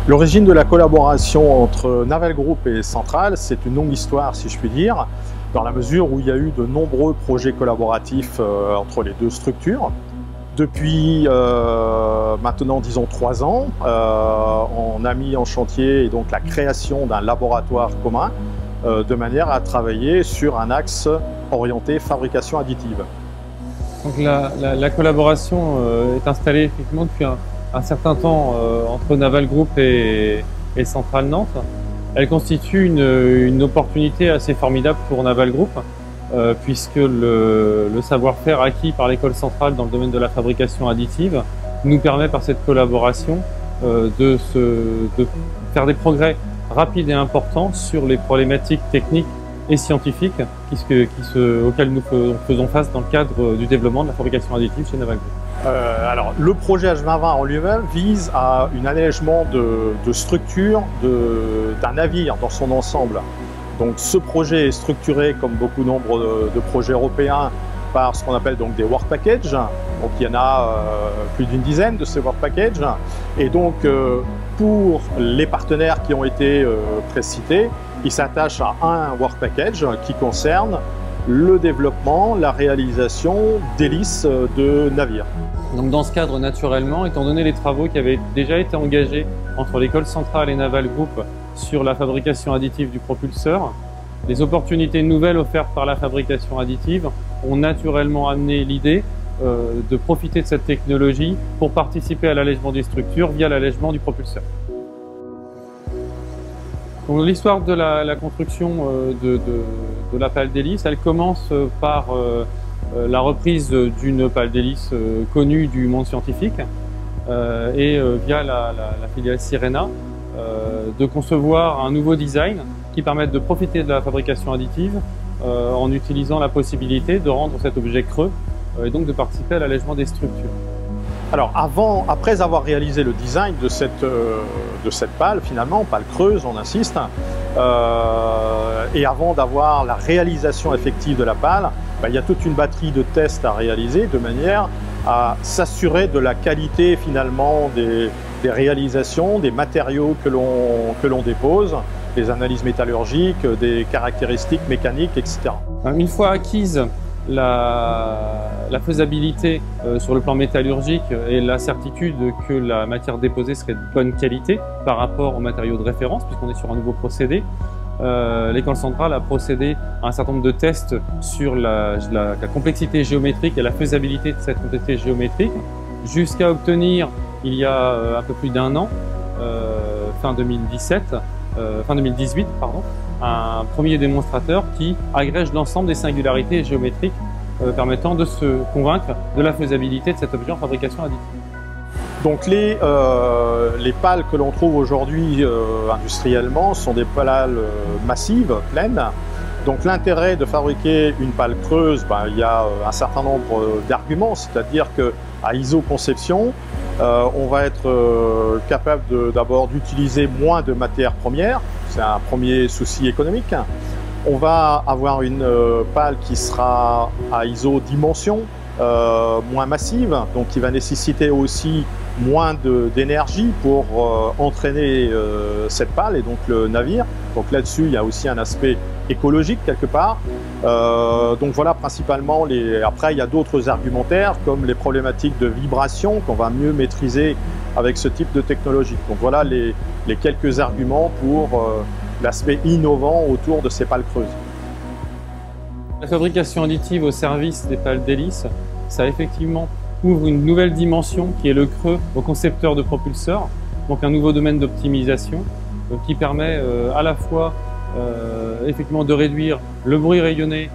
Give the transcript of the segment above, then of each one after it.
L'origine de la collaboration entre Naval Group et Centrale, c'est une longue histoire si je puis dire, dans la mesure où il y a eu de nombreux projets collaboratifs entre les deux structures. Depuis maintenant, disons 3 ans, on a mis en chantier donc la création d'un laboratoire commun de manière à travailler sur un axe orienté fabrication additive. Donc la collaboration est installée effectivement depuis un certain temps entre Naval Group et Centrale Nantes. Elle constitue une opportunité assez formidable pour Naval Group puisque le savoir-faire acquis par l'école centrale dans le domaine de la fabrication additive nous permet par cette collaboration de faire des progrès rapides et importants sur les problématiques techniques et scientifiques auxquelles nous faisons face dans le cadre du développement de la fabrication additive chez Naval Group. Alors, le projet H2020 en lui-même vise à un allègement de structure d'un navire dans son ensemble. Donc ce projet est structuré, comme beaucoup nombre de projets européens, par ce qu'on appelle donc des work packages. Donc il y en a plus d'une dizaine de ces work packages. Et donc pour les partenaires qui ont été précités, ils s'attachent à un work package qui concerne le développement, la réalisation d'hélices de navires. Donc dans ce cadre, naturellement, étant donné les travaux qui avaient déjà été engagés entre l'école centrale et Naval Group sur la fabrication additive du propulseur, les opportunités nouvelles offertes par la fabrication additive ont naturellement amené l'idée de profiter de cette technologie pour participer à l'allègement des structures via l'allègement du propulseur. L'histoire de la construction de la pale d'hélice, elle commence par la reprise d'une pale d'hélice connue du monde scientifique et via la filiale Sirena de concevoir un nouveau design qui permette de profiter de la fabrication additive en utilisant la possibilité de rendre cet objet creux et donc de participer à l'allègement des structures. Alors après avoir réalisé le design de cette pale, finalement, pale creuse, on insiste, et avant d'avoir la réalisation effective de la pale, il y a toute une batterie de tests à réaliser de manière à s'assurer de la qualité finalement des réalisations, des matériaux que l'on dépose, des analyses métallurgiques, des caractéristiques mécaniques, etc. Une fois acquise la faisabilité sur le plan métallurgique et la certitude que la matière déposée serait de bonne qualité par rapport aux matériaux de référence, puisqu'on est sur un nouveau procédé, l'école centrale a procédé à un certain nombre de tests sur la complexité géométrique et la faisabilité de cette complexité géométrique, jusqu'à obtenir, il y a un peu plus d'1 an, fin 2018, un premier démonstrateur qui agrège l'ensemble des singularités géométriques permettant de se convaincre de la faisabilité de cet objet en fabrication additive. Donc les pales que l'on trouve aujourd'hui industriellement sont des pales massives, pleines. Donc l'intérêt de fabriquer une pale creuse, il y a un certain nombre d'arguments, c'est-à-dire qu'à iso-conception, on va être capable d'abord d'utiliser moins de matières premières, c'est un premier souci économique. On va avoir une pale qui sera à iso-dimension, moins massive, donc qui va nécessiter aussi moins d'énergie pour entraîner cette pale et donc le navire. Donc là-dessus, il y a aussi un aspect écologique quelque part. Donc voilà principalement Après, il y a d'autres argumentaires comme les problématiques de vibration qu'on va mieux maîtriser avec ce type de technologie. Donc voilà les quelques arguments pour l'aspect innovant autour de ces pales creuses. La fabrication additive au service des pales d'hélice, ça effectivement ouvre une nouvelle dimension qui est le creux au concepteur de propulseurs, donc un nouveau domaine d'optimisation qui permet à la fois effectivement de réduire le bruit rayonné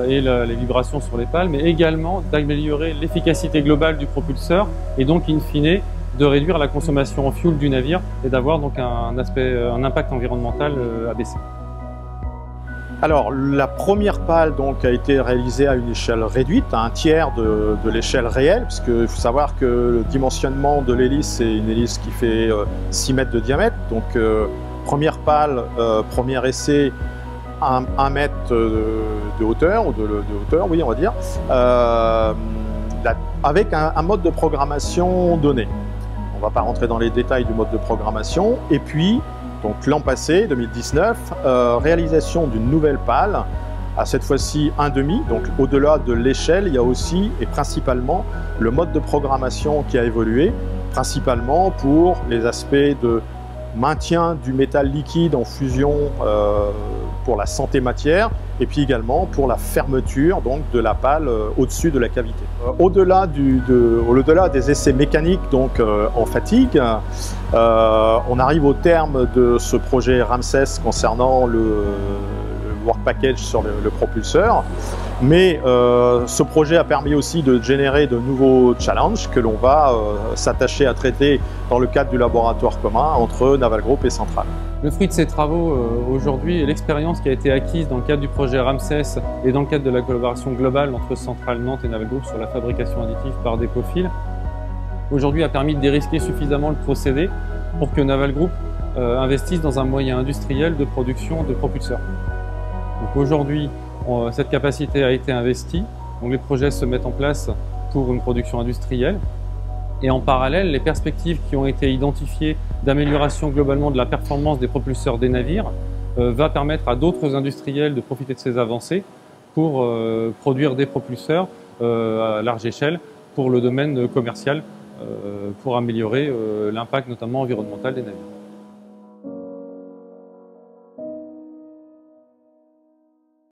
et les vibrations sur les pales, mais également d'améliorer l'efficacité globale du propulseur et donc in fine de réduire la consommation en fuel du navire et d'avoir donc un impact environnemental abaissé. Alors la première pale donc a été réalisée à une échelle réduite, à un tiers de l'échelle réelle, puisqu'il faut savoir que le dimensionnement de l'hélice, c'est une hélice qui fait 6 mètres de diamètre, donc première pale, premier essai, 1 mètre de hauteur, ou de hauteur, oui on va dire, avec un mode de programmation donné. ne va pas rentrer dans les détails du mode de programmation. Et puis, donc l'an passé, 2019, réalisation d'une nouvelle pale, à cette fois-ci 1,5. Donc au-delà de l'échelle, il y a aussi et principalement le mode de programmation qui a évolué, principalement pour les aspects de maintien du métal liquide en fusion pour la santé matière, et puis également pour la fermeture donc, de la pale au-dessus de la cavité. Au-delà des essais mécaniques donc, en fatigue, on arrive au terme de ce projet Ramsès concernant le work package sur le propulseur. Mais ce projet a permis aussi de générer de nouveaux challenges que l'on va s'attacher à traiter dans le cadre du laboratoire commun entre Naval Group et Centrale. Le fruit de ces travaux aujourd'hui et l'expérience qui a été acquise dans le cadre du projet Ramsès et dans le cadre de la collaboration globale entre Centrale Nantes et Naval Group sur la fabrication additive par dépôt-fil, aujourd'hui a permis de dérisquer suffisamment le procédé pour que Naval Group investisse dans un moyen industriel de production de propulseurs. Donc aujourd'hui, cette capacité a été investie, donc les projets se mettent en place pour une production industrielle. Et en parallèle, les perspectives qui ont été identifiées d'amélioration globalement de la performance des propulseurs des navires va permettre à d'autres industriels de profiter de ces avancées pour produire des propulseurs à large échelle pour le domaine commercial, pour améliorer l'impact notamment environnemental des navires.